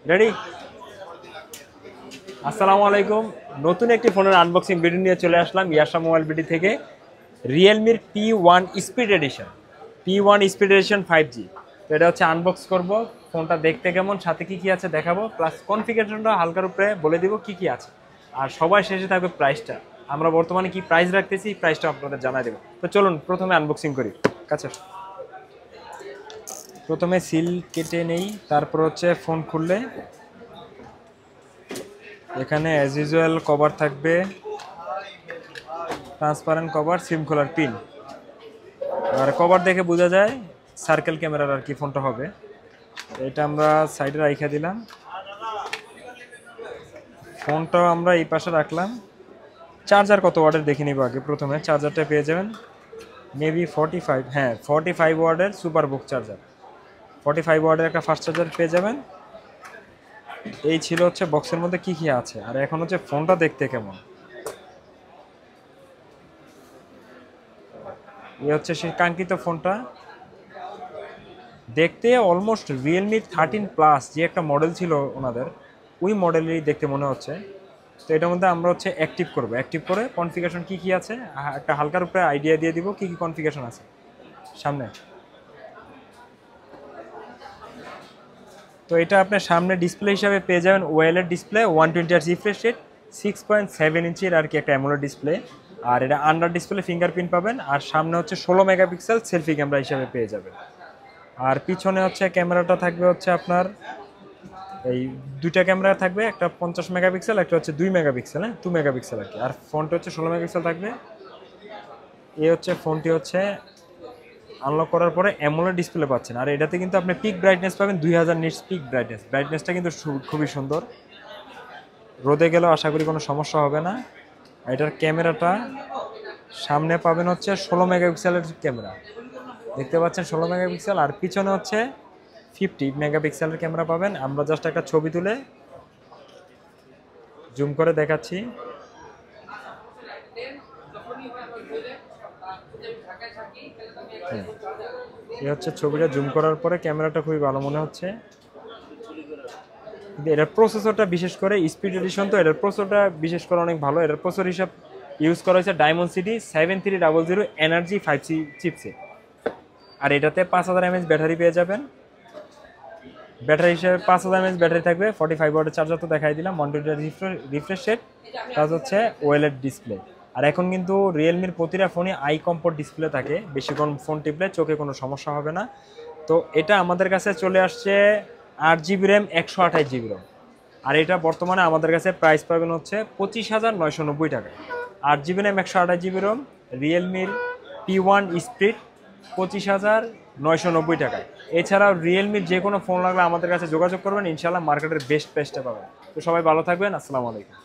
Ready? আসসালামু আলাইকুম। নতুন একটি ফোনের আনবক্সিং ভিডিও নিয়ে চলে আসলাম ইয়াশা মোবাইল বিডি থেকে। রিয়েলমির P1 speed addition, P1 speed addition 5G। তো এটা হচ্ছে আনবক্স করব। ফোনটা দেখতে কেমন, সাথে কি কি আছে দেখাবো, প্লাস কনফিগারেশনটা হালকার উপরে বলে দিব কি কি আছে। আর সবার শেষে থাকবে প্রাইসটা। আমরা বর্তমানে কি প্রাইস রাখতেছি, প্রাইসটা আপনাদের জানাই দেবো। তো চলুন প্রথমে আনবক্সিং করি। কাছে প্রথমে সিল কেটে নেই, তারপর হচ্ছে ফোন খুললে এখানে অ্যাজ ইউজুয়াল কভার থাকবে, ট্রান্সপারেন্ট কভার, সিম খোলার পিন। আর কভার দেখে বোঝা যায় সার্কেল ক্যামেরার আর কি ফোনটা হবে। এটা আমরা সাইডে রাইখা দিলাম, ফোনটাও আমরা এই পাশে রাখলাম। চার্জার কত ওয়াটের দেখে নিব আগে। প্রথমে চার্জারটা পেয়ে যাবেন মেবি 45, হ্যাঁ 45 ওয়াটের সুপার বুক চার্জার। 45 ওয়াটের একটা ফাস্ট চার্জার পেয়ে যাবেন। এই ছিল হচ্ছে বক্সের মধ্যে কি কি আছে। আর এখন হচ্ছে ফোনটা দেখতে কেমন। এই হচ্ছে সেই কাঙ্ক্ষিত ফোনটা। দেখতে অলমোস্ট রিয়েলমি 13 প্লাস যে একটা মডেল ছিল ওনাদের, ওই মডেলেরই দেখতে মনে হচ্ছে। তো এটার মধ্যে আমরা হচ্ছে অ্যাক্টিভ করব, অ্যাক্টিভ করে কনফিগারেশন কি কি আছে একটা হালকার উপরে আইডিয়া দিয়ে দিব কি কি কনফিগারেশন আছে সামনে। তো এটা আপনার সামনে ডিসপ্লে হিসাবে পেয়ে যাবেন ওয়েলের ডিসপ্লে, 120 Hz রিফ্রেশ রেট, 6.7 ইঞ্চির আর কি একটা অ্যামোলেড ডিসপ্লে। আর এটা আন্ডার ডিসপ্লে ফিঙ্গারপ্রিন্ট পাবেন। আর সামনে হচ্ছে 16 মেগাপিক্সেল সেলফি ক্যামেরা হিসাবে পেয়ে যাবেন। আর পিছনে হচ্ছে ক্যামেরাটা থাকবে হচ্ছে আপনার এই দুইটা ক্যামেরা থাকবে, একটা 50 মেগাপিক্সেল, একটা হচ্ছে 2 মেগাপিক্সেল, হ্যাঁ 2 মেগাপিক্সেল আর কি। আর ফোনটা হচ্ছে 16 মেগাপিক্সেল থাকবে। এই হচ্ছে ফোনটি হচ্ছে আনলক করার পরে অ্যামোলেড ডিসপ্লে পাচ্ছেন। আর এটাতে কিন্তু আপনি পিক ব্রাইটনেস পাবেন 2000 নিটস পিক ব্রাইটনেস। ব্রাইটনেসটা কিন্তু খুবই সুন্দর, রোদে গেলেও আশা করি কোনো সমস্যা হবে না। এটার ক্যামেরাটা সামনে পাবেন হচ্ছে 16 মেগাপিক্সেলের ক্যামেরা, দেখতে পাচ্ছেন 16 মেগাপিক্সেল। আর পিছনে হচ্ছে 50 মেগাপিক্সেলের ক্যামেরা পাবেন। আমরা জাস্ট একটা ছবি তুলে জুম করে দেখাচ্ছি। এই হচ্ছে ছবিটা জুম করার পরে ক্যামেরাটা খুবই ভালো মনে হচ্ছে। কিন্তু এটার প্রসেসরটা বিশেষ করে স্পিড এডিশন, তো এটার প্রসেসরটা বিশেষ করে অনেক ভালো। এটার প্রসেসর হিসাব ইউজ করা হয়েছে Dimensity 7300 এনার্জি 5C চিপসেট। আর এটাতে 5000 mAh ব্যাটারি পেয়ে যাবেন। ব্যাটারি হিসেবে 5000 mAh ব্যাটারি থাকবে। 45 ওয়াটের চার্জার তো দেখাই দিলাম, 120 রিফ্রেশ রেট, প্লাস হচ্ছে ওয়েলেড ডিসপ্লে। আর এখন কিন্তু রিয়েলমির প্রতিটা ফোনই আই কমফোর্ট ডিসপ্লে থাকে, বেশিক্ষণ ফোন টিপলে চোখে কোনো সমস্যা হবে না। তো এটা আমাদের কাছে চলে আসছে 8GB র্যাম, 128GB র্যাম। আর এটা বর্তমানে আমাদের কাছে প্রাইস পাবেন হচ্ছে 25,990 টাকায়। 8GB RAM, 128GB RAM, রিয়েলমির P1 speed 25,990 টাকায়। এছাড়াও রিয়েলমির যে কোনো ফোন লাগলে আমাদের কাছে যোগাযোগ করবেন, ইনশাল্লাহ মার্কেটের বেস্ট প্রাইসটা পাবেন। তো সবাই ভালো থাকবেন, আসসালামু আলাইকুম।